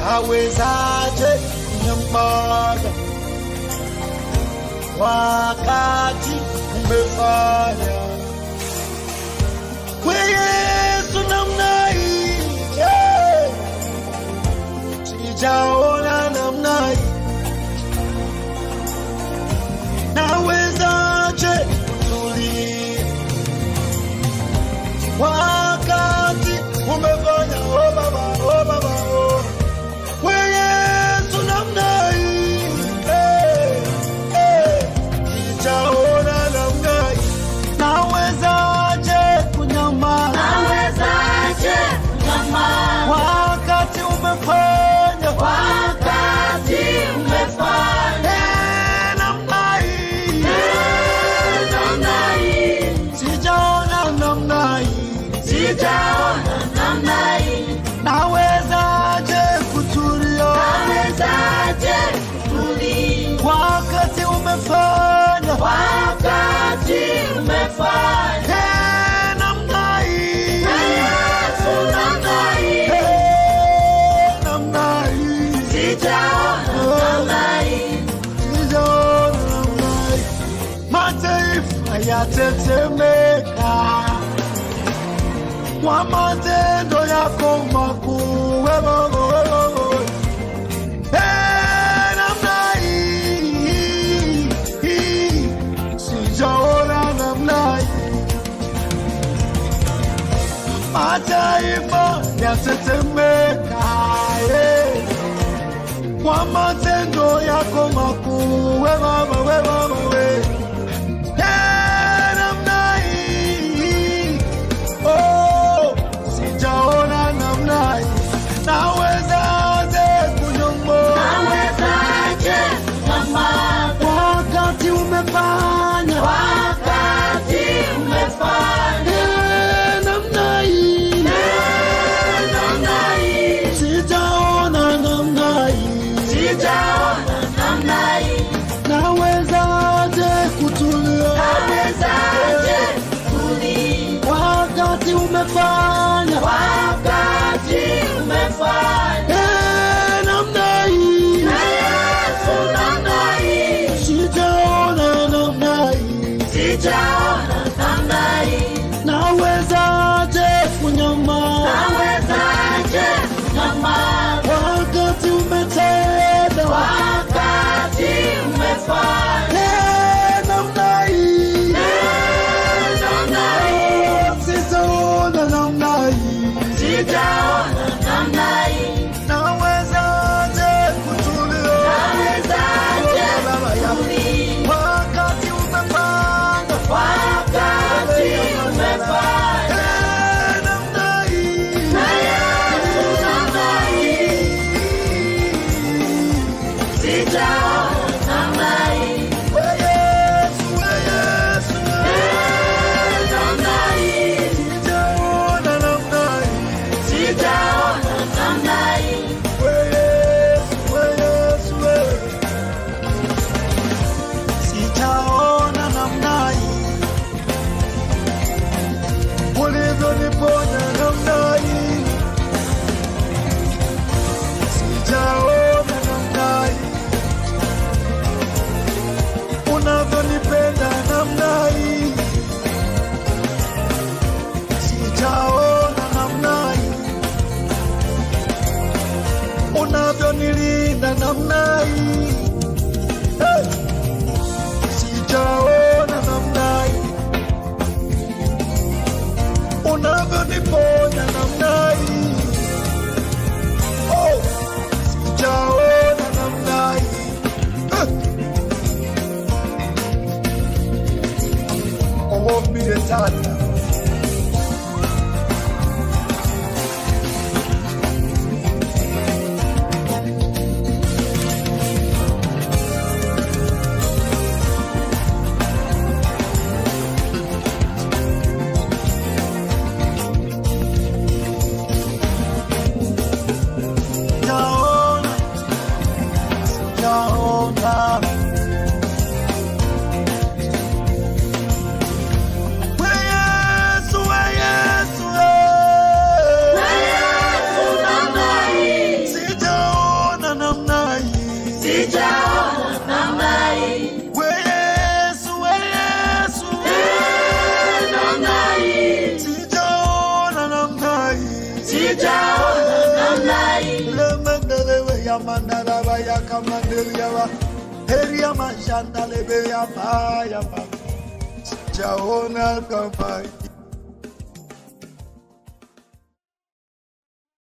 nawezaje kunyamaza wakati umefanya kwa Yesu namna hii, yeah. Sijaona namna hii, nawezaje kutulia wakati umefanya, oh baba, oh baba, oh. Kwa Yesu namna hii, sijaona namna hii, nawezaje kunyamaza, nawezaje kunyamaza wakati umefanya, wakati umefanya namna hii, namna hii, sijaona namna hii, sijaona namna hii, nawezaje kutulia, nawezaje kutulia wakati umefanya, wakati umefanya namna hii, Yesu namna hii, namna hii, sijaona namna hii, sijaona namna hii, mataifa yatetemeka kwa matendo yako makuu, wewe namna hii, sijaona namna hii, mataifa yatetemeka kwa matendo yako makuu, wewe namna hii, oh, sijaona namna hii, nawezaje kunyamaza, nawezaje kunyamaza wakati umefanya, wakati umefanya namna hii, namna hii, sijaona namna hii, sijaona namna hii, nawezaje kutulia, nawezaje kutulia wakati umefanya, wakati umefanya namna hii, Yesu namna hii, sijaona namna hii, sijaona namna hii, nawezaje kunyamaza, nawezaje kunyamaza wakati umetenda, wakati umefanya namna hii, namna hii, sijaona namna hii, sijaona namna hii, nawezaje kutulia, nawezaje kutulia wakati umepanga, wakati umefanya namna hii, Yesu namna hii, sijaona namna hii, namna hii, sijaona namna hii, sijaona namna hii, ulivyoniponya namna hii, sijaona namna hii, unavyonipenda namna hii, sijaona namna hii, unavyonilinda namna hii, sijaona namna hii, unavyoniponya namna hii, oh, sijaona namna hii, owombile Tata, sijaona kama hii. Lemendelewe ya mandaraba ya kamandeliwa. Heria mashanda lebe ya pa ya pa. Sijaona kama hii.